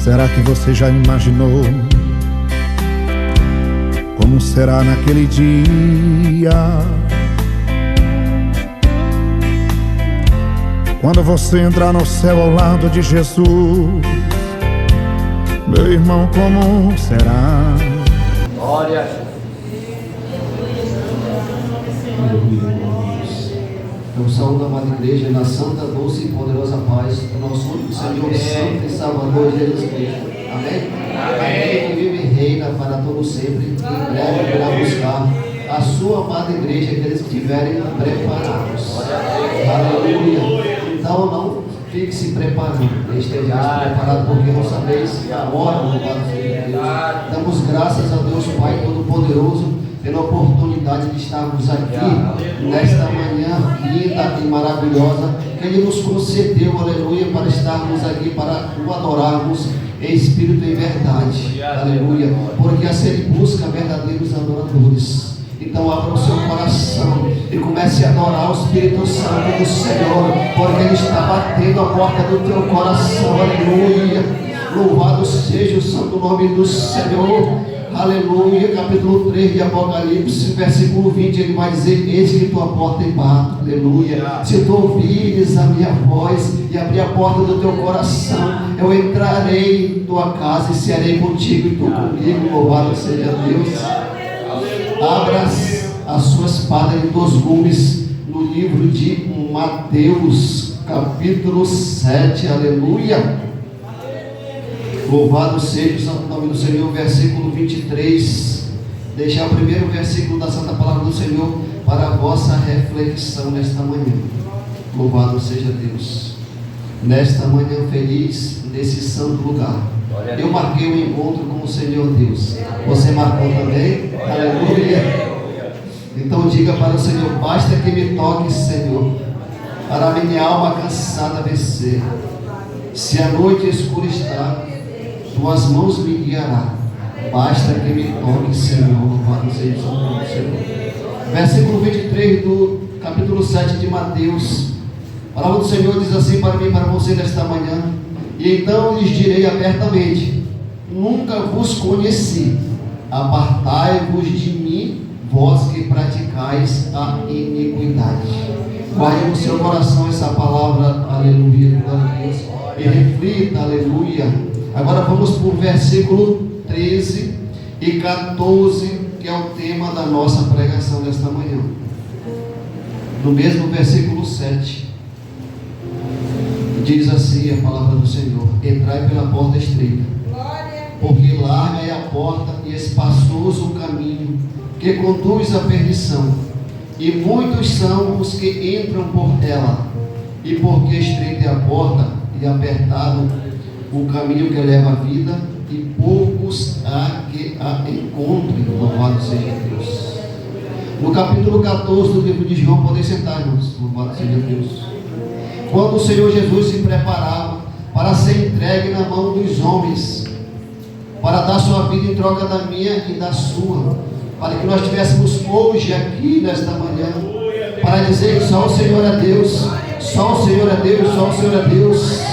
Será que você já imaginou como será naquele dia, quando você entrar no céu ao lado de Jesus? Meu irmão, como será? Glória. Eu saúdo a amada igreja na santa, doce e poderosa paz do nosso único Senhor, Santo e Salvador Jesus Cristo. Amém? Aquele que vive e reina para todo sempre, e em breve virá buscar a sua amada igreja, aqueles que estiverem preparados. Aleluia. Então não fique se preparando, esteja preparado, porque não sabeis a hora do Deus. Damos graças a Deus Pai Todo-Poderoso pela oportunidade de estarmos aqui nesta manhã linda e maravilhosa que Ele nos concedeu, aleluia, para estarmos aqui, para o adorarmos em espírito e verdade, aleluia, porque assim Ele busca verdadeiros adoradores. Então abra o seu coração e comece a adorar o Espírito Santo do Senhor, porque Ele está batendo a porta do teu coração, aleluia. Louvado seja o santo nome do Senhor. Aleluia, capítulo 3 de Apocalipse, versículo 20, ele vai dizer: eis que tua porta e bato, aleluia. Se tu ouvires a minha voz e abrir a porta do teu coração, eu entrarei em tua casa e serei contigo e tu comigo. Louvado seja Deus. Abra a sua espada em 2 gumes no livro de Mateus, capítulo 7, aleluia. Louvado seja o santo nome do Senhor, versículo 23. Deixar o primeiro versículo da Santa Palavra do Senhor para a vossa reflexão nesta manhã. Louvado seja Deus. Nesta manhã feliz, nesse santo lugar, eu marquei um encontro com o Senhor Deus. Você marcou também? Aleluia. Então diga para o Senhor: basta que me toque, Senhor, para a minha alma cansada vencer. Se a noite escura está, tuas mãos me guiará. Basta que me toque, Senhor. Louvado seja o santo nome do Senhor. Versículo 23 do capítulo 7 de Mateus. A palavra do Senhor diz assim para mim e para você nesta manhã: e então lhes direi abertamente: nunca vos conheci, apartai-vos de mim, vós que praticais a iniquidade. Guarde no seu coração essa palavra, aleluia, glória a Deus, e reflita, aleluia. Agora vamos para o versículo 13 e 14, que é o tema da nossa pregação desta manhã. No mesmo versículo 7, diz assim a palavra do Senhor: entrai pela porta estreita, porque larga é a porta e espaçoso o caminho que conduz à perdição, e muitos são os que entram por ela. E porque estreita é a porta e apertado o caminho que leva à vida, e poucos há que a encontrem. Louvado seja Deus. No capítulo 14 do livro de João, podem sentar, irmãos. Louvado seja Deus. Quando o Senhor Jesus se preparava para ser entregue na mão dos homens, para dar sua vida em troca da minha e da sua, para que nós estivéssemos hoje aqui nesta manhã, para dizer que só o Senhor é Deus, só o Senhor é Deus, só o Senhor é Deus.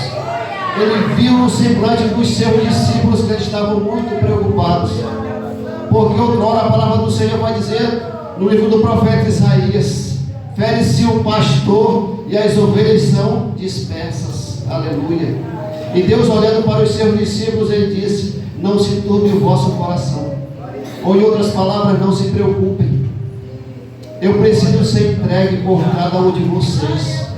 Ele viu no semblante dos seus discípulos que eles estavam muito preocupados, porque outrora a palavra do Senhor vai dizer no livro do profeta Isaías: fere-se o pastor e as ovelhas são dispersas. Aleluia. E Deus, olhando para os seus discípulos, Ele disse: não se turbe o vosso coração. Ou em outras palavras, não se preocupem. Eu preciso ser entregue por cada um de vocês,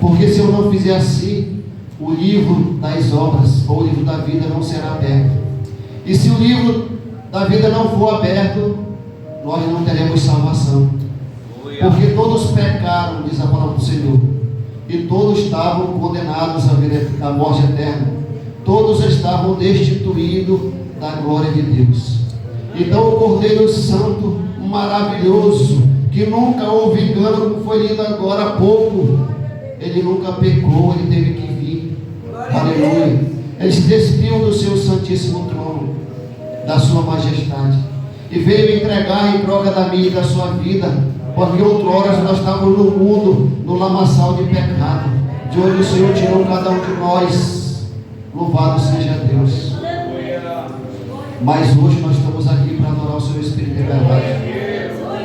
porque se eu não fizer assim, o livro das obras, ou o livro da vida, não será aberto. E se o livro da vida não for aberto, nós não teremos salvação. Porque todos pecaram, diz a palavra do Senhor, e todos estavam condenados à morte eterna. Todos estavam destituídos da glória de Deus. Então o Cordeiro Santo, maravilhoso, que nunca houve engano, como foi lido agora há pouco. Ele nunca pecou, ele teve que vir. Aleluia. Ele se despiu do seu santíssimo trono, da sua majestade, e veio entregar em troca da minha e da sua vida, porque outrora nós estávamos no mundo, no lamaçal de pecado, de onde o Senhor tirou cada um de nós. Louvado seja Deus. Mas hoje nós estamos aqui para adorar o seu Espírito de verdade.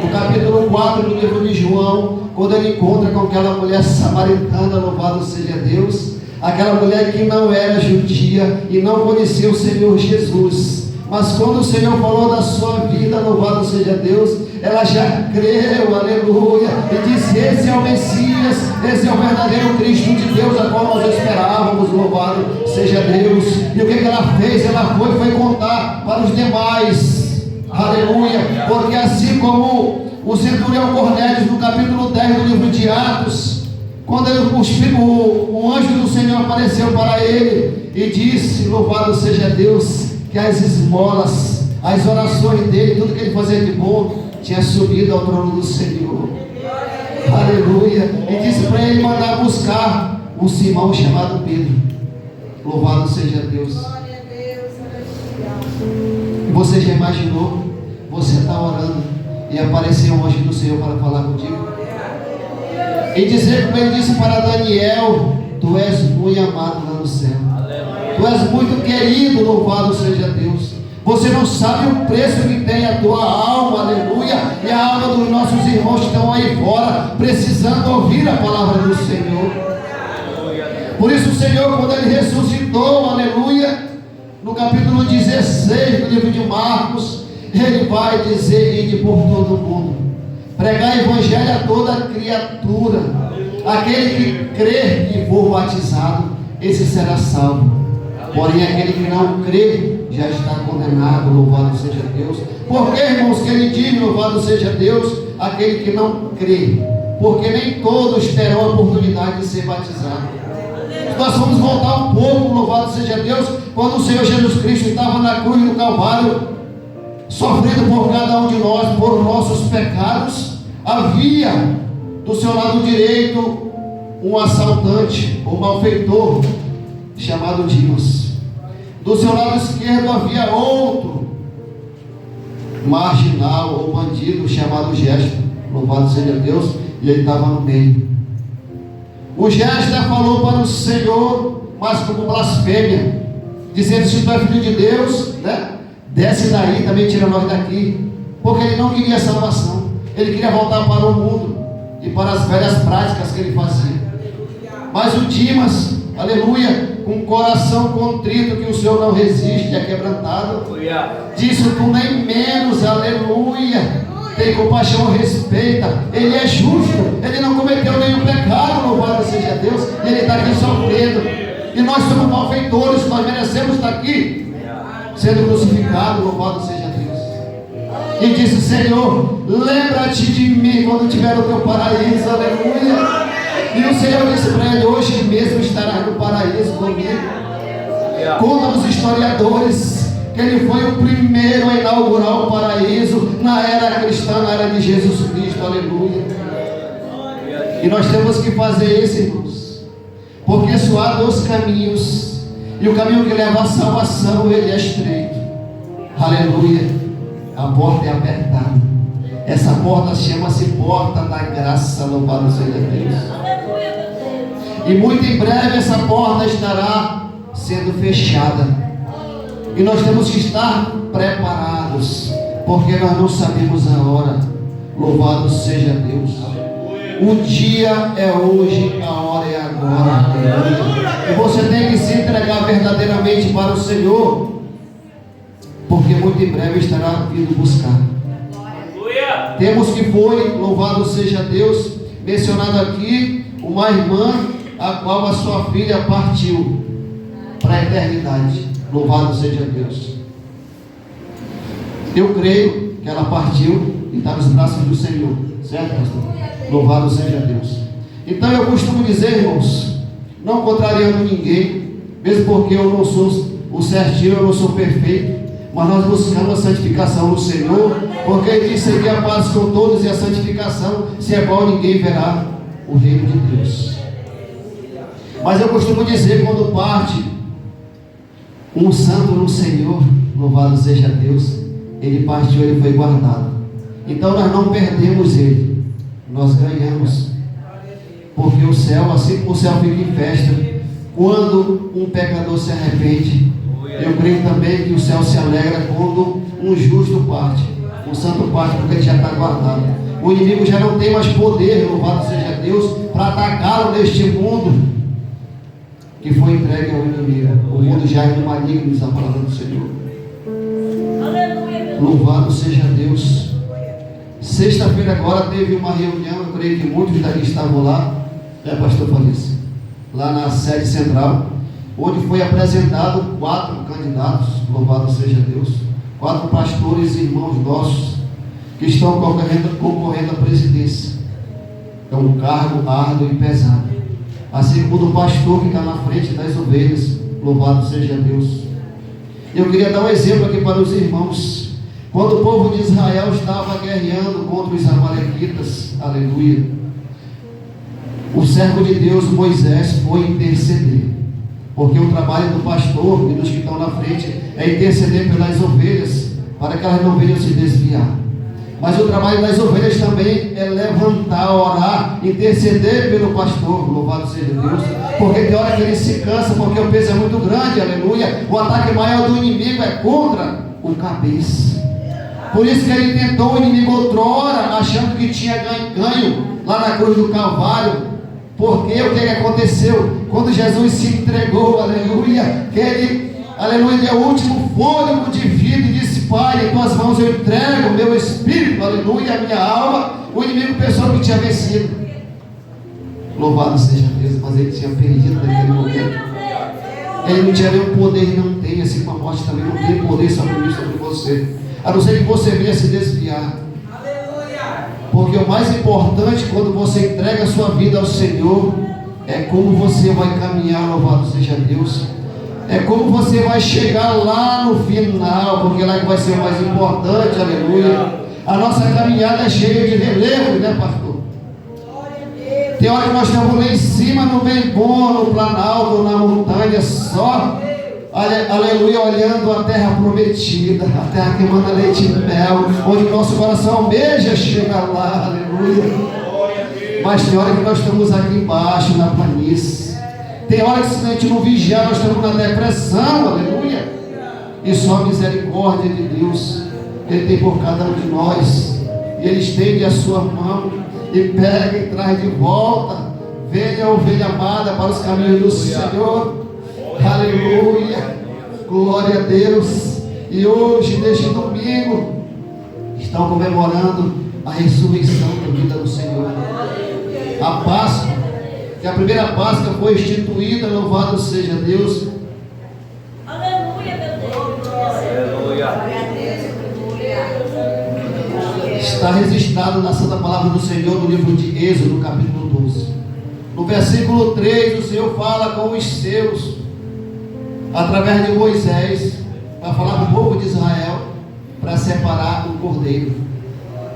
No capítulo 4 do livro de João, quando ele encontra com aquela mulher samaritana, louvado seja Deus, aquela mulher que não era judia e não conhecia o Senhor Jesus, mas quando o Senhor falou da sua vida, louvado seja Deus, ela já creu, aleluia, e disse: esse é o Messias, esse é o verdadeiro Cristo de Deus, a qual nós esperávamos, louvado seja Deus. E o que ela fez? Ela foi contar para os demais, aleluia, porque assim como o centurião Cornélio, no capítulo 10 do livro de Atos, quando o anjo do Senhor apareceu para ele e disse, louvado seja Deus, que as esmolas, as orações dele, tudo que ele fazia de bom, tinha subido ao trono do Senhor. Aleluia. E disse para ele mandar buscar um Simão chamado Pedro. Louvado seja Deus. E você já imaginou? Você está orando e apareceu um anjo do Senhor para falar contigo? E dizer como ele disse para Daniel: tu és muito amado lá no céu. Tu és muito querido, louvado seja Deus. Você não sabe o preço que tem a tua alma, aleluia, e a alma dos nossos irmãos que estão aí fora, precisando ouvir a palavra do Senhor. Por isso o Senhor, quando ele ressuscitou, aleluia, no capítulo 16 do livro de Marcos, ele vai dizer: ide por todo o mundo, pregar evangelho a toda criatura, aquele que crer e for batizado, esse será salvo. Porém, aquele que não crê já está condenado, louvado seja Deus. Por que, irmãos, que ele diz, louvado seja Deus, aquele que não crê? Porque nem todos terão a oportunidade de ser batizados. Nós vamos voltar um pouco, louvado seja Deus, quando o Senhor Jesus Cristo estava na cruz do Calvário, sofrendo por cada um de nós, por nossos pecados, havia do seu lado direito um assaltante, um malfeitor, chamado Dimas. Do seu lado esquerdo havia outro marginal ou bandido chamado Gesto, louvado seja Deus, e ele estava no meio. O Gesto falou para o Senhor, mas como blasfêmia, dizendo: se tu é filho de Deus, né, desce daí, também tira nós daqui. Porque ele não queria salvação, ele queria voltar para o mundo e para as velhas práticas que ele fazia. Mas o Dimas, aleluia, com um coração contrito, que o Senhor não resiste, é quebrantado, disse: tu nem menos, aleluia, tem compaixão, respeita, ele é justo, ele não cometeu nenhum pecado, louvado seja Deus, e ele está aqui sofrendo, e nós somos malfeitores, nós merecemos estar aqui sendo crucificado, louvado seja Deus. E disse: Senhor, lembra-te de mim quando tiver o teu paraíso, aleluia. E o Senhor disse para ele: hoje mesmo estarás no paraíso comigo. Conta os historiadores que ele foi o primeiro a inaugurar o paraíso na era cristã, na era de Jesus Cristo, aleluia. E nós temos que fazer isso, irmãos, porque só há dois caminhos, e o caminho que leva à salvação, ele é estreito, aleluia. A porta é apertada. Essa porta chama-se porta da graça, louvado seja Deus. E muito em breve essa porta estará sendo fechada. E nós temos que estar preparados, porque nós não sabemos a hora. Louvado seja Deus. O dia é hoje, a hora é agora. E você tem que se entregar verdadeiramente para o Senhor, porque muito em breve estará vindo buscar. Temos que foi, louvado seja Deus, mencionado aqui, uma irmã a qual a sua filha partiu para a eternidade. Louvado seja Deus. Eu creio que ela partiu e está nos braços do Senhor, certo, pastor? Louvado seja Deus. Então eu costumo dizer, irmãos, não contrariando ninguém, mesmo porque eu não sou o certinho, eu não sou perfeito, Mas nós buscamos a santificação no Senhor, porque Ele disse: seguir a paz com todos e a santificação, se é qual ninguém verá o reino de Deus. Mas eu costumo dizer, quando parte um santo no Senhor, louvado seja Deus, ele partiu, ele foi guardado. Então nós não perdemos ele, nós ganhamos. Porque o céu, assim como o céu fica em festa quando um pecador se arrepende, eu creio também que o céu se alegra quando um justo parte, um santo parte, porque ele já está guardado. O inimigo já não tem mais poder, louvado seja Deus, para atacá-lo neste mundo que foi entregue ao inimigo. O mundo já é do maligno, diz a palavra do Senhor. Louvado seja Deus. Sexta-feira agora teve uma reunião, eu creio que muitos daqui estavam lá, pastor Fabrício? Lá na sede central, onde foi apresentado 4 candidatos, louvado seja Deus, 4 pastores e irmãos nossos, que estão concorrendo à presidência. É um cargo árduo e pesado. Assim como o do pastor que está na frente das ovelhas, louvado seja Deus. Eu queria dar um exemplo aqui para os irmãos. Quando o povo de Israel estava guerreando contra os amalequitas, aleluia, o servo de Deus, Moisés, foi interceder. Porque o trabalho do pastor e dos que estão na frente é interceder pelas ovelhas, para que elas não venham se desviar. Mas o trabalho das ovelhas também é levantar, orar, interceder pelo pastor, louvado seja Deus, porque tem hora que ele se cansa, porque o peso é muito grande, aleluia. O ataque maior do inimigo é contra o cabeça. Por isso que ele tentou o inimigo outrora, achando que tinha ganho lá na cruz do Calvário. Porque o que aconteceu? Quando Jesus se entregou, aleluia, que ele, aleluia, deu o último fôlego de vida e disse: Pai, em tuas mãos eu entrego o meu espírito, aleluia, a minha alma. O inimigo pensou que tinha vencido. Louvado seja Deus, mas ele tinha perdido naquele momento. Ele não tinha nenhum poder, não tem, assim como a morte também não tem poder sobre mim, sobre você, a não ser que você venha se desviar. Porque o mais importante, quando você entrega a sua vida ao Senhor, é como você vai caminhar, louvado seja Deus. É como você vai chegar lá no final, porque lá que vai ser o mais importante, aleluia. A nossa caminhada é cheia de relevo, né, pastor? Tem hora que nós estamos lá em cima, no bem bom, no planalto, na montanha, só, aleluia, olhando a terra prometida, a terra que manda leite e mel, onde o nosso coração almeja chegar lá, aleluia. Mas tem hora que nós estamos aqui embaixo, na planície. Tem hora que se a gente não vigiar, nós estamos na depressão, aleluia. E só a misericórdia de Deus, Ele tem por cada um de nós. E Ele estende a sua mão e pega e traz de volta. Venha, ovelha amada, para os caminhos do Senhor. Aleluia, glória a Deus. E hoje, neste domingo, estão comemorando a ressurreição da vida do Senhor. A Páscoa, que a primeira Páscoa foi instituída, louvado seja Deus. Aleluia, meu Deus. Aleluia. Está registrado na Santa Palavra do Senhor no livro de Êxodo, no capítulo 12. No versículo 3, o Senhor fala com os seus, através de Moisés, para falar do povo de Israel, para separar o cordeiro.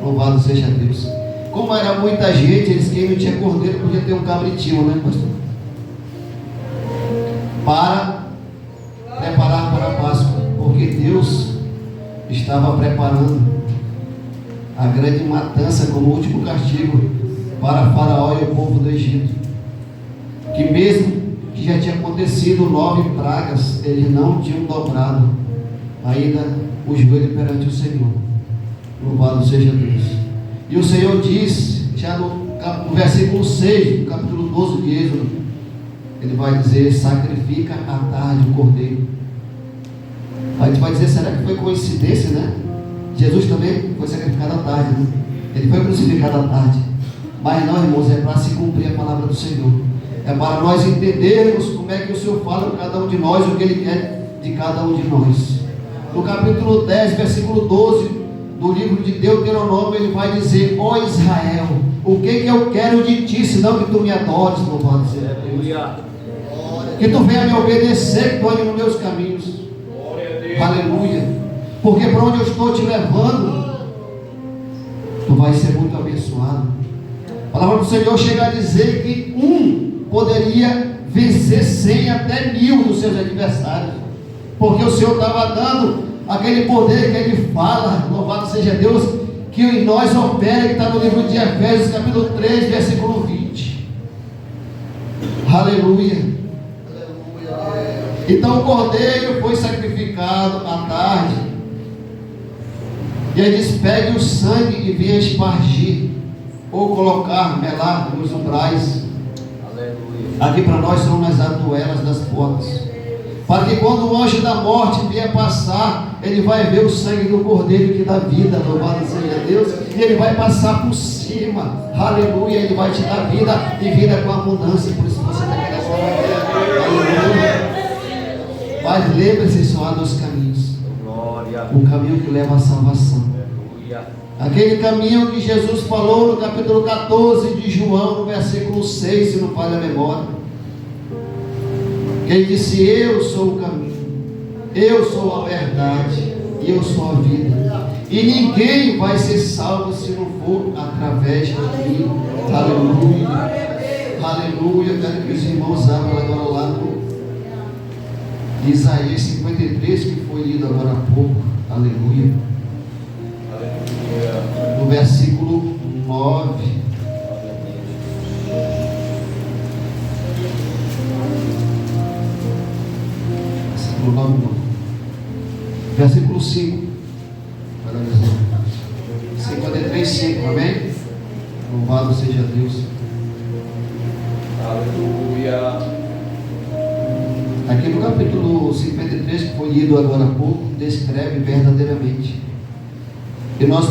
Louvado seja Deus. Como era muita gente, eles quem não tinha cordeiro podia ter um cabritinho, né, pastor? Para preparar para a Páscoa, porque Deus estava preparando a grande matança como último castigo para Faraó e o povo do Egito. Que mesmo que já tinha acontecido 9 pragas, eles não tinham dobrado ainda o joelho perante o Senhor. Louvado seja Deus. E o Senhor diz, já no versículo 6, do capítulo 12 de Êxodo, Ele vai dizer: sacrifica à tarde o cordeiro. A gente vai dizer: será que foi coincidência, né? Jesus também foi sacrificado à tarde, né? Ele foi crucificado à tarde. Mas não, irmãos, é para se cumprir a palavra do Senhor. É para nós entendermos como é que o Senhor fala com cada um de nós, o que Ele quer de cada um de nós. No capítulo 10, versículo 12 do livro de Deuteronômio, ele vai dizer: ó Israel, o que eu quero de ti, senão que tu me adores, louvado seja Deus. Que tu venha me obedecer, que tu ande nos meus caminhos. Aleluia. porque para onde eu estou te levando, tu vai ser muito abençoado. A palavra do Senhor chega a dizer que um poderia vencer 100 até 1000 dos seus adversários, porque o Senhor estava dando aquele poder que Ele fala, louvado seja Deus, que em nós opera, que está no livro de Efésios, capítulo 3, versículo 20. Aleluia. Então o cordeiro foi sacrificado à tarde, e aí diz: pegue o sangue e venha espargir, ou colocar, melar nos umbrais. Aqui para nós são nas atuelas das portas, para que quando o anjo da morte vier passar, ele vai ver o sangue do cordeiro que dá vida, louvado seja Deus, e ele vai passar por cima, aleluia, ele vai te dar vida, e vida com abundância. Por isso você tem que dar glória, aleluia. Mas lembre-se só dos caminhos, o caminho que leva à salvação, aquele caminho que Jesus falou no capítulo 14 de João, no versículo 6, se não falha a memória. Ele disse: eu sou o caminho, eu sou a verdade, e eu sou a vida, e ninguém vai ser salvo se não for através de mim. Aleluia, aleluia. Eu quero que os irmãos abram agora lá no Isaías 53, que foi lido agora há pouco. Aleluia. No versículo 9. Versículo 9 não. Versículo 5. 53, 5, amém? Louvado seja Deus. Aleluia. Aqui no capítulo 53, que foi lido agora há pouco, descreve verdadeiramente. E nós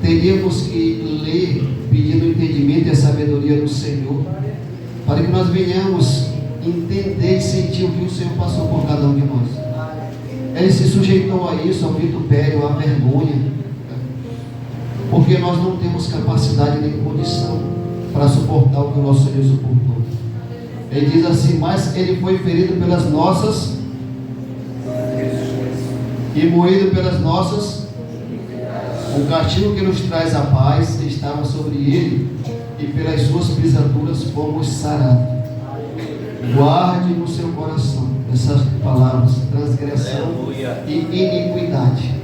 teríamos que ler pedindo entendimento e a sabedoria do Senhor, para que nós venhamos entender e sentir o que o Senhor passou por cada um de nós. Ele se sujeitou a isso, ao vitupério, à vergonha, porque nós não temos capacidade nem condição para suportar o que o nosso Senhor suportou. Ele diz assim: mas Ele foi ferido pelas nossas e moído pelas nossas, o castigo que nos traz a paz estava sobre Ele, e pelas suas pisaduras fomos sarados. Guarde no seu coração essas palavras: transgressão e iniquidade,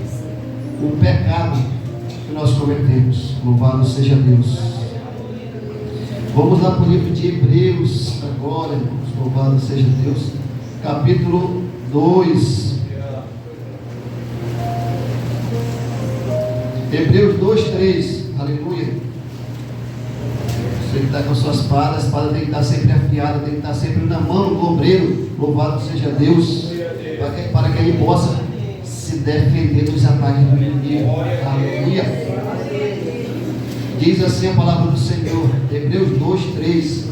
o pecado que nós cometemos. Louvado seja Deus. Vamos lá para o livro de Hebreus agora, irmãos. Louvado seja Deus. Capítulo 2. Hebreus 2, 3. Aleluia. Você que está com a sua espada, a espada tem que estar sempre afiada, tem que estar sempre na mão do obreiro. Louvado seja Deus. Para que ele possa se defender dos ataques do inimigo. Aleluia. Diz assim a palavra do Senhor, Hebreus 2, 3: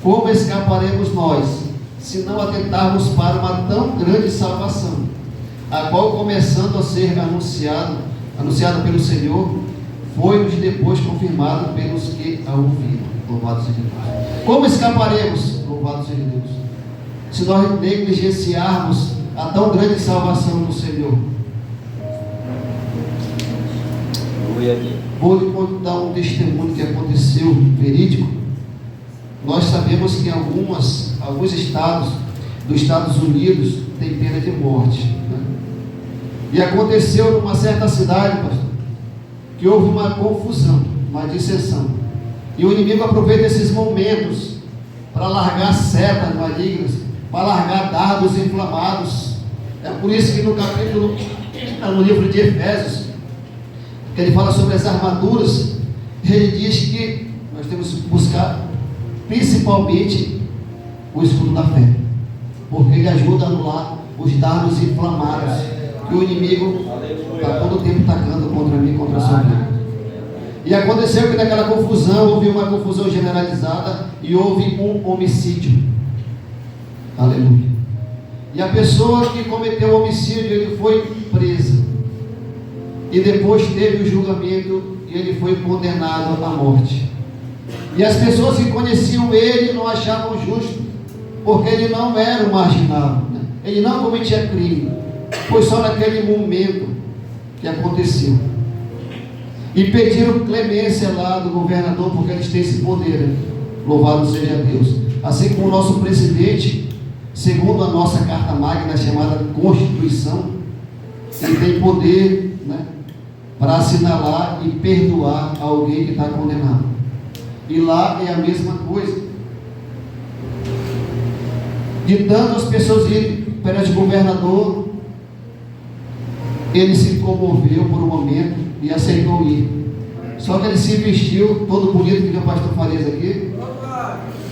como escaparemos nós, se não atentarmos para uma tão grande salvação, a qual, começando a ser anunciada pelo Senhor, foi-nos depois confirmado pelos que a ouviram. Louvado seja Deus. Como escaparemos, louvado seja Deus, se nós negligenciarmos a tão grande salvação do Senhor? Vou lhe contar um testemunho que aconteceu, verídico. Nós sabemos que alguns estados dos Estados Unidos têm pena de morte, né? E aconteceu numa certa cidade, pastor, que houve uma confusão, uma dissensão, e o inimigo aproveita esses momentos para largar setas malignas, para largar dardos inflamados. É por isso que no capítulo, no livro de Efésios, que ele fala sobre as armaduras, ele diz que nós temos que buscar principalmente o escudo da fé, porque ele ajuda a anular os dardos inflamados que o inimigo está todo o tempo atacando contra mim, contra a sua vida. E aconteceu que naquela confusão houve uma confusão generalizada e houve um homicídio. Aleluia. E a pessoa que cometeu o homicídio, ele foi preso, e depois teve o julgamento e ele foi condenado à morte. E as pessoas que conheciam ele não achavam justo, porque ele não era um marginal, né? Ele não cometia crime, foi só naquele momento que aconteceu. E pediram clemência lá do governador, porque eles têm esse poder, né? Louvado seja Deus. Assim como o nosso presidente, segundo a nossa carta magna chamada Constituição, ele tem poder, né, para assinalar e perdoar alguém que está condenado. E lá é a mesma coisa. De tanto as pessoas irem perante o governador, ele se comoveu por um momento e aceitou ir. Só que ele se vestiu todo bonito, que o pastor Farias aqui,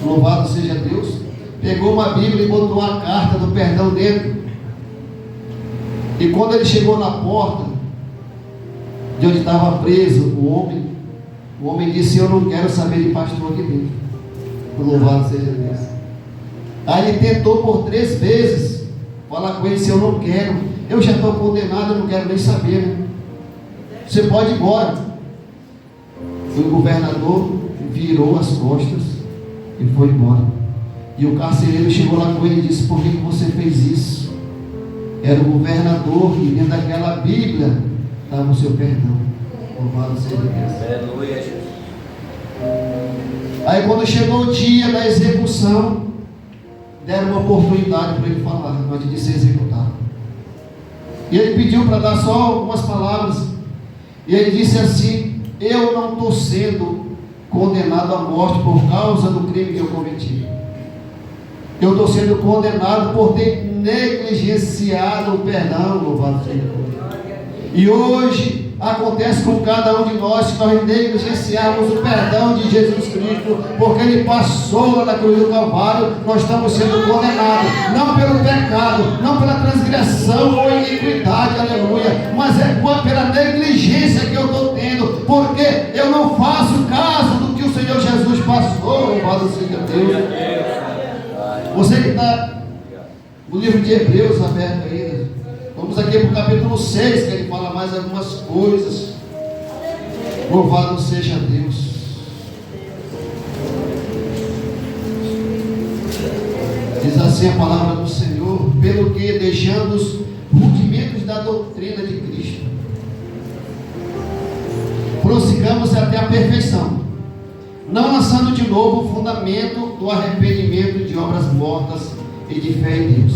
louvado seja Deus, pegou uma Bíblia e botou uma carta do perdão dentro. E quando ele chegou na porta de onde estava preso o homem disse: eu não quero saber de pastor aqui dentro. Louvado seja Deus. Aí ele tentou por 3 vezes falar com ele: se eu não quero, eu já estou condenado, eu não quero nem saber, né? Você pode ir embora. E o governador virou as costas e foi embora. E o carcereiro chegou lá com ele e disse: por que você fez isso? Era o governador, e dentro daquela Bíblia estava o seu perdão. Louvado seja Deus. Aleluia, Jesus. Aí quando chegou o dia da execução, deram uma oportunidade para ele falar antes de ser executado. E ele pediu para dar só algumas palavras. E ele disse assim: eu não estou sendo condenado à morte por causa do crime que eu cometi. Eu estou sendo condenado por ter negligenciado o perdão. Louvado seja Deus. E hoje acontece com cada um de nós que nós negligenciamos o perdão de Jesus Cristo, porque Ele passou lá na cruz do Calvário. Nós estamos sendo condenados, não pelo pecado, não pela transgressão ou iniquidade, aleluia, mas é pela negligência que eu estou tendo, porque eu não faço caso do que o Senhor Jesus passou. Louvado seja Deus. Você que está no livro de Hebreus aberto aí, vamos aqui para o capítulo 6, que ele fala mais algumas coisas. Louvado seja Deus. Diz assim a palavra do Senhor: pelo que, deixando os rudimentos da doutrina de Cristo, prossigamos até a perfeição, não lançando de novo o fundamento do arrependimento de obras mortas e de fé em Deus,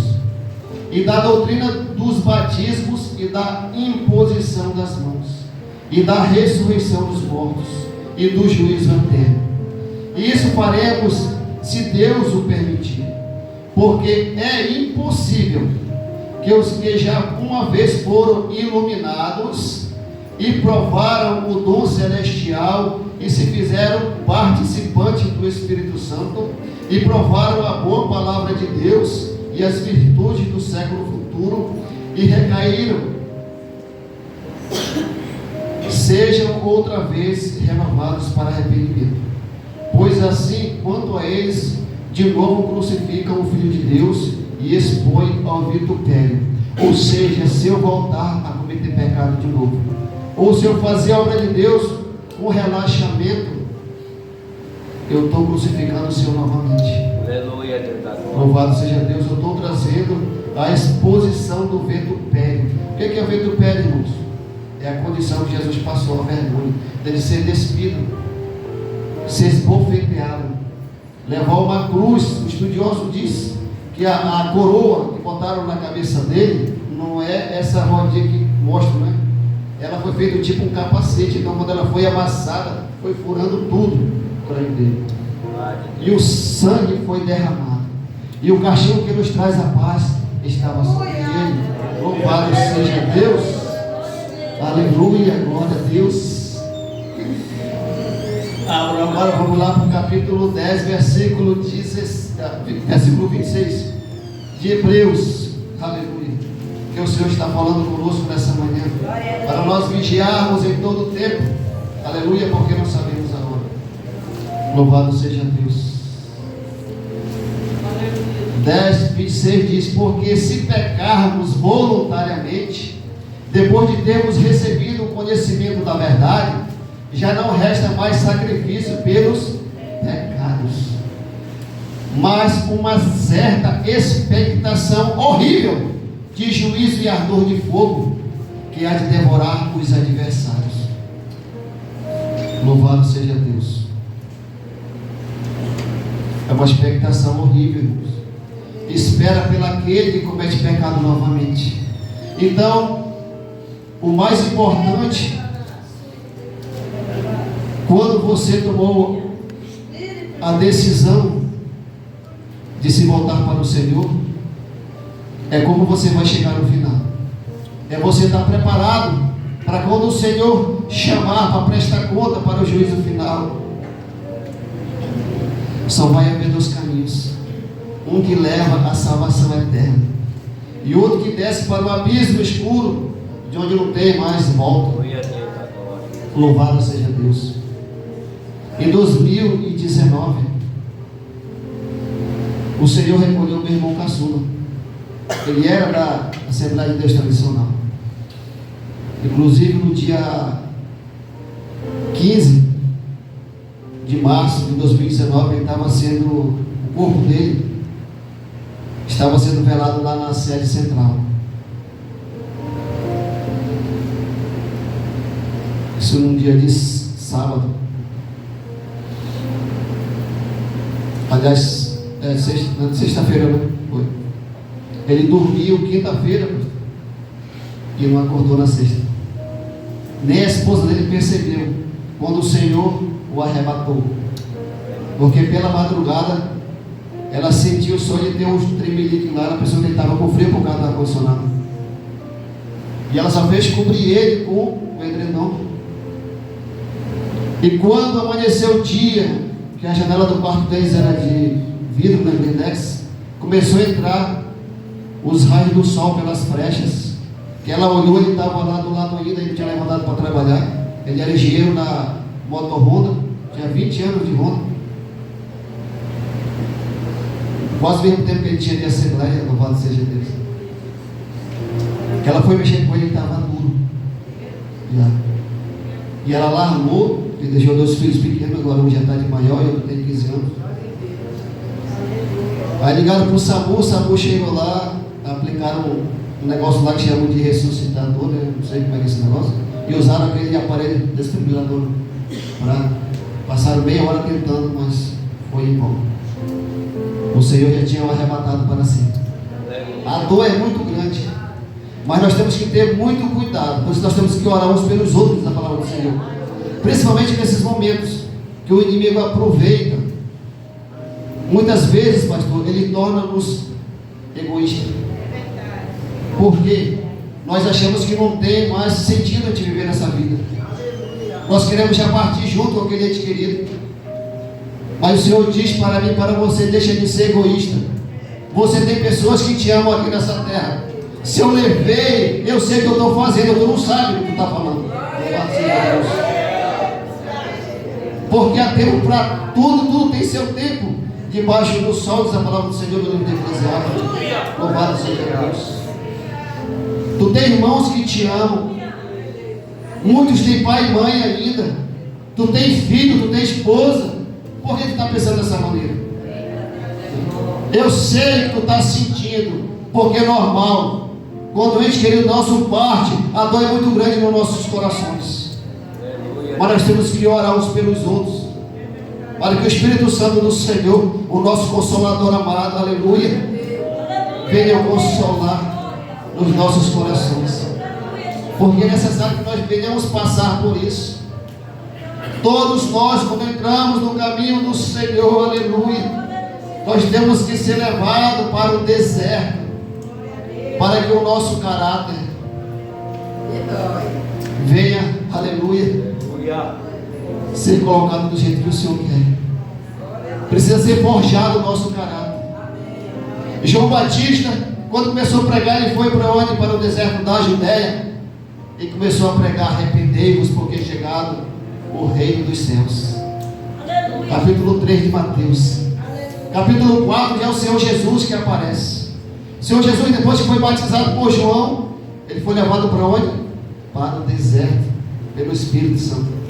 e da doutrina dos batismos e da imposição das mãos, e da ressurreição dos mortos, e do juízo eterno. E isso faremos se Deus o permitir, porque é impossível que os que já uma vez foram iluminados e provaram o dom celestial e se fizeram participantes do Espírito Santo e provaram a boa palavra de Deus e as virtudes do século futuro e recaíram, sejam outra vez renovados para arrependimento. Pois assim, quanto a eles, de novo crucificam o Filho de Deus e expõem ao vitupério. Ou seja, se eu voltar a cometer pecado de novo, ou se eu fazer a obra de Deus com relaxamento, eu estou crucificando o Senhor novamente. Aleluia, Deus. Louvado seja Deus. Eu estou trazendo a exposição do vitupério. O que é vitupério, irmãos? É a condição que Jesus passou, a vergonha dele ser despido, ser esbofeteado, levar uma cruz. O estudioso diz que a coroa que botaram na cabeça dele não é essa rodinha que mostra, né? Ela foi feita tipo um capacete. Então quando ela foi amassada, foi furando tudo por aí dele. E o sangue foi derramado, e o castigo que nos traz a paz estava sobre ele. Louvado seja Deus. Aleluia, glória a Deus. Agora vamos lá para o capítulo 10, versículo 26 de Hebreus. Aleluia. Que o Senhor está falando conosco nessa manhã, para nós vigiarmos em todo o tempo. Aleluia, porque não sabemos a hora. Louvado seja Deus. 10:26 diz: porque se pecarmos voluntariamente, depois de termos recebido o conhecimento da verdade, já não resta mais sacrifício pelos pecados, mas uma certa expectação horrível de juízo e ardor de fogo, que há de devorar os adversários. Louvado seja Deus. É uma expectação horrível, irmãos. Espera pelaquele que comete pecado novamente. Então, o mais importante, quando você tomou a decisão de se voltar para o Senhor, é como você vai chegar no final. É você estar preparado para quando o Senhor chamar para prestar conta para o juízo final. Só vai haver dois caminhos: um que leva à salvação eterna e outro que desce para o abismo escuro, de onde não tem mais volta. Louvado seja Deus. Em 2019, o Senhor recolheu meu irmão caçula. Ele era da Assembleia de Deus Tradicional. Inclusive no dia 15 de março de 2019, ele estava sendo, o corpo dele estava sendo velado lá na sede central. Isso num dia de sábado. Aliás, sexta-feira, né? Foi. Ele dormiu quinta-feira e não acordou na sexta. Nem a esposa dele percebeu quando o Senhor o arrebatou, porque pela madrugada ela sentiu o sonho de ter uns tremeliques lá. A pessoa que estava com frio por causa do ar-condicionado, e ela só fez cobrir ele com o edredom. E quando amanheceu o dia, que a janela do quarto deles era de vidro, né, blindex, começou a entrar os raios do sol pelas frechas, que ela olhou, ele estava lá do lado ainda, ele tinha levantado para trabalhar. Ele era engenheiro na moto Honda, tinha 20 anos de Honda, quase o mesmo tempo que ele tinha de Assembleia. Louvado seja Deus. Que ela foi mexer com ele, ele estava duro já. E ela largou. Ele deixou 2 filhos pequenos, agora um já está de maior e outro tem 15 anos. Aí ligaram para o SAMU chegou lá, aplicaram um negócio lá que chama de ressuscitador, né? Não sei como é esse negócio, e usaram aquele aparelho desfibrilador. Passaram meia hora tentando, mas foi em vão. O Senhor já tinha o arrebatado para sempre. A dor é muito grande, mas nós temos que ter muito cuidado. Por isso nós temos que orar uns pelos outros na palavra do Senhor, principalmente nesses momentos que o inimigo aproveita. Muitas vezes, pastor, ele torna-nos egoístas, porque nós achamos que não tem mais sentido de viver nessa vida. Nós queremos já partir junto com aquele ente querido, mas o Senhor diz para mim, para você: deixa de ser egoísta. Você tem pessoas que te amam aqui nessa terra. Se eu levei, eu sei o que eu estou fazendo, tu não sabe o que tu está falando. Porque há tempo para tudo, tudo tem seu tempo. Debaixo do sol, diz a palavra do Senhor no livro de Eclesiastes. Louvado seja Deus. Tu tem irmãos que te amam. Muitos têm pai e mãe ainda. Tu tem filho, tu tem esposa. Por que tu está pensando dessa maneira? Eu sei que tu está sentindo, porque é normal. Quando o ente querido nosso parte, a dor é muito grande nos nossos corações. Mas nós temos que orar uns pelos outros, para que o Espírito Santo do Senhor, o nosso Consolador amado, aleluia, venha consolar nos nossos corações. Porque é necessário que nós venhamos passar por isso. Todos nós, quando entramos no caminho do Senhor, aleluia, nós temos que ser levados para o deserto, para que o nosso caráter venha, aleluia, ser colocado do jeito que o Senhor quer. Precisa ser forjado o nosso caráter. João Batista, quando começou a pregar, ele foi para onde? Para o deserto da Judéia, e começou a pregar: arrependei-vos, porque é chegado o reino dos céus. Capítulo 3 de Mateus. Capítulo 4 já é o Senhor Jesus que aparece. O Senhor Jesus, depois que foi batizado por João, ele foi levado para onde? Para o deserto, pelo Espírito Santo.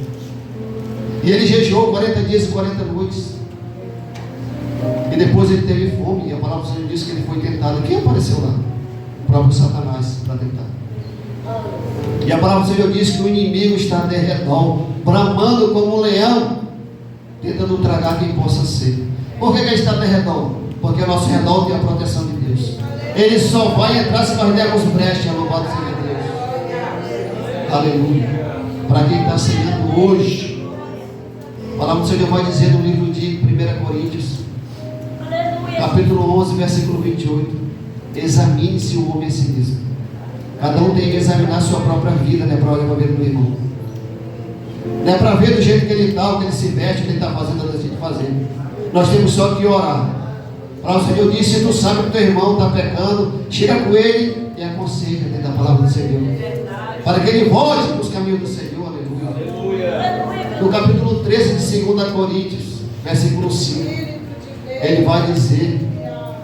E ele jejuou 40 dias e 40 noites. E depois ele teve fome, e a palavra do Senhor diz que ele foi tentado. Quem apareceu lá? O próprio Satanás para tentar. E a palavra do Senhor diz que o inimigo está de redor, bramando como um leão, tentando tragar quem possa ser. Por que ele está de redor? Porque ao nosso redor tem a proteção de Deus. Ele só vai entrar se nós dermos brecha. Louvado seja Deus. Aleluia. Para quem está seguindo hoje, a palavra do Senhor vai dizer no livro de 1 Coríntios, capítulo 11, versículo 28: examine-se o homem a si mesmo. Cada um tem que examinar a sua própria vida, não é para olhar para ver do irmão, não é para ver do jeito que ele está, o que ele se veste, o que ele está fazendo, antes de fazer. Nós temos só que orar. Para o Senhor disse: se tu sabe que teu irmão está pecando, chega com ele e aconselha dentro da palavra do Senhor, para que ele volte para os caminhos do Senhor. Aleluia. No capítulo 13 de 2 Coríntios, versículo 5, ele vai dizer: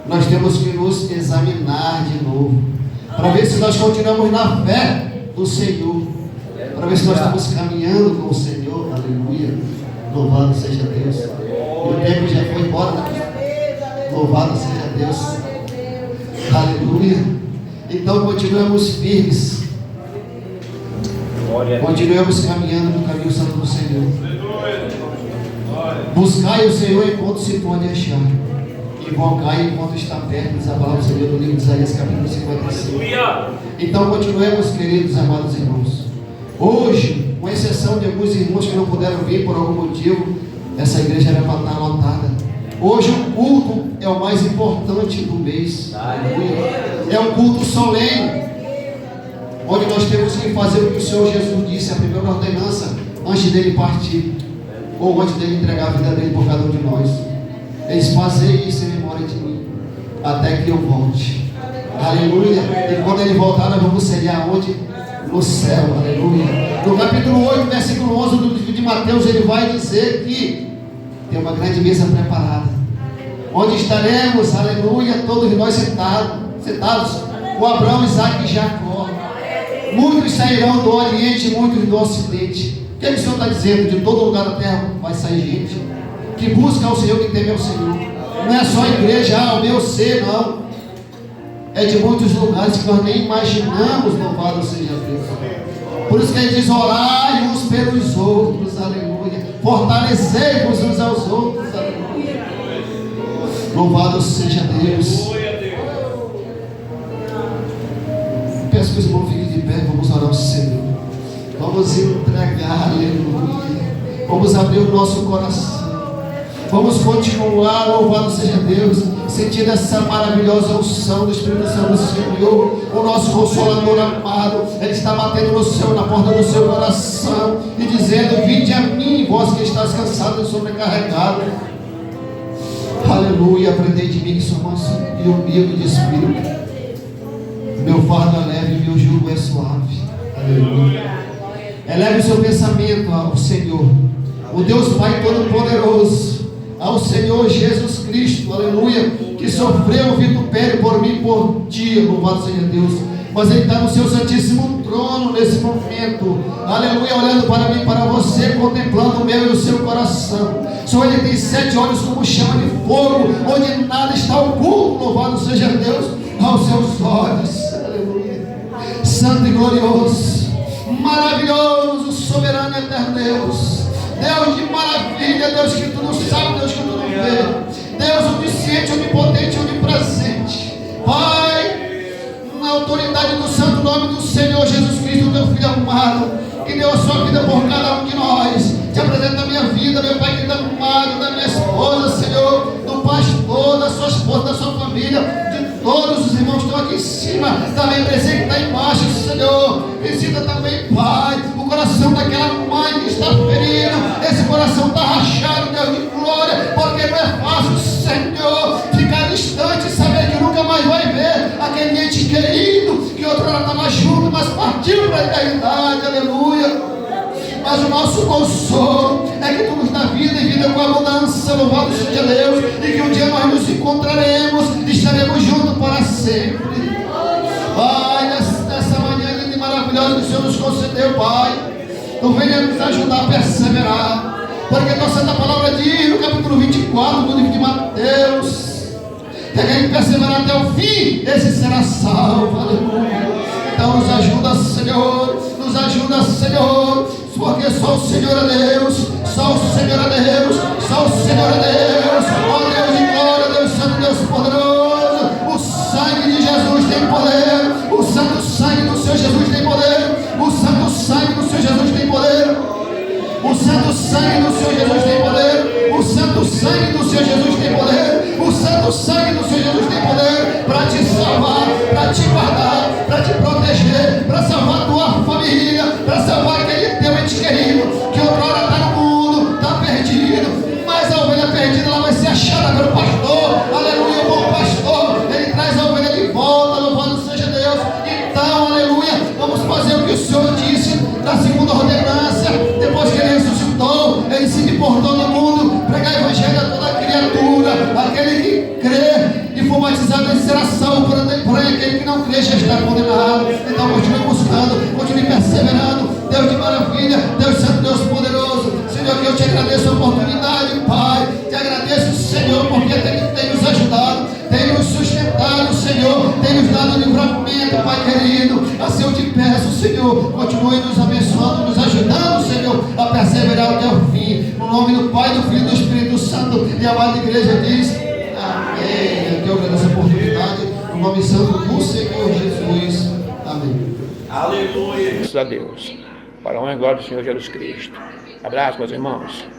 nós temos que nos examinar de novo, para ver se nós continuamos na fé do Senhor, para ver se nós estamos caminhando com o Senhor. Aleluia. Louvado seja Deus. E o tempo já foi embora, né? Louvado seja Deus. Aleluia. Então continuamos firmes, continuemos caminhando no caminho santo do Senhor. Buscai o Senhor enquanto se pode achar, invocai enquanto está perto, diz a palavra do Senhor no livro de Isaías, capítulo 55. Então continuemos, queridos amados irmãos. Hoje, com exceção de alguns irmãos que não puderam vir por algum motivo, essa igreja era para estar lotada. Hoje o culto é o mais importante do mês. É um culto solene, onde nós temos que fazer o que o Senhor Jesus disse, a primeira ordenança, antes dele partir, ou antes dele entregar a vida dele por cada um de nós. Eles fazem isso em memória de mim, até que eu volte. Aleluia. E quando ele voltar, nós vamos ser aonde? No céu. Aleluia. No capítulo 8, versículo 11 do livro de Mateus, ele vai dizer que tem uma grande mesa preparada, onde estaremos, aleluia, todos nós sentados com Abraão, Isaac e Jacó. Muitos sairão do Oriente, muitos do Ocidente. O que o Senhor está dizendo? De todo lugar da terra vai sair gente que busca ao Senhor, que teme ao Senhor. Não é só a igreja, o meu ser, não. É de muitos lugares que nós nem imaginamos. Louvado seja Deus. Por isso que ele diz: orai uns pelos outros, aleluia. Fortalecei-vos uns aos outros, aleluia. Louvado seja Deus. Peço que os irmãos fiquem de pé, vamos orar ao Senhor. Vamos entregar, aleluia. Vamos abrir o nosso coração. Vamos continuar, louvado seja Deus, sentindo essa maravilhosa unção do Espírito Santo do Senhor, o nosso Consolador amado. Ele está batendo no céu, na porta do seu coração e dizendo: vinde a mim, vós que estáis cansados e sobrecarregados. Aleluia. Aprendei de mim que sou manso e humilde de espírito. Meu fardo é leve e meu jugo é suave. Aleluia. Eleve o seu pensamento ao Senhor, o Deus Pai Todo-Poderoso, ao Senhor Jesus Cristo, aleluia, que sofreu o vitupério por mim e por ti. Louvado seja Deus. Mas Ele está no seu santíssimo trono nesse momento, aleluia, olhando para mim e para você, contemplando o meu e o seu coração. Só Ele tem 7 olhos como chama de fogo, onde nada está oculto. Louvado seja Deus aos seus olhos, aleluia. Santo e glorioso, maravilhoso, soberano e eterno Deus, Deus de maravilha, Deus que tudo sabe, Deus que tudo vê, Deus onisciente, onipotente, onipresente. Pai, na autoridade do santo nome do Senhor Jesus Cristo, teu Filho amado, que deu a sua vida por cada um de nós, te apresento a minha vida, meu Pai querido amado, da minha esposa, Senhor, do pastor, da sua esposa, da sua família, de todos os irmãos que estão aqui em cima, também presente que está embaixo, Senhor. Visita também, Pai, o coração daquela mãe que está ferido. Esse coração está rachado, Deus de glória, porque não é fácil, Senhor, ficar distante e saber que nunca mais vai ver aquele ente querido que outra hora estava junto, mas partiu para a eternidade, aleluia. Mas o nosso consolo é que tu nos dá vida e vida com abundância. Louvado seja Deus. E que um dia nós nos encontraremos e estaremos juntos para sempre. Pai, nessa manhã linda e maravilhosa que o Senhor nos concedeu, Pai, tu venha nos ajudar a perseverar, porque a tua santa palavra diz no capítulo 24 do livro de Mateus, que aquele que perseverar até o fim, esse será salvo. Aleluia. Então nos ajuda, Senhor, nos ajuda, Senhor, porque só o Senhor é Deus, só o Senhor é Deus, só o Senhor é Deus. Ó Deus de glória, Deus Santo, Deus poderoso, o sangue de Jesus tem poder, o santo sangue do Senhor Jesus tem poder, o santo sangue do Senhor Jesus tem poder, o santo sangue do Senhor Jesus tem poder, o santo sangue do Senhor Jesus tem poder, o santo sangue do Senhor Jesus tem poder para te salvar, para te guardar, para te proteger, para salvar tua família, para salvar aquele teu ente querido que outrora está no mundo, está perdido, mas a ovelha perdida ela vai ser achada pelo pastor. Aleluia, o bom pastor, ele traz a ovelha de volta, louvado seja Deus. Então, aleluia, vamos fazer o que o Senhor disse na segunda ordenança, depois que ele ressuscitou, ele se importou no mundo, pregar o evangelho a toda criatura, aquele que crê e for batizado ele será salvo, porém aquele que não crê já está condenado. Então continue buscando, continue perseverando, Deus de maravilha, Deus santo, Deus poderoso. Senhor, que eu te agradeço a oportunidade, Pai, te agradeço, Senhor, porque tem nos ajudado, tem nos sustentado, Senhor, tem nos dado livramento, Pai querido. Assim eu te peço, Senhor, continue nos abençoando, nos ajudando, Senhor, a perseverar até o fim. No nome do Pai, do Filho e do Espírito Santo, e a amada igreja diz amém. Eu agradeço a oportunidade, no nome santo do Senhor Jesus. Amém. Aleluia. Graças a Deus. Para a honra e glória do Senhor Jesus Cristo. Abraço, meus irmãos.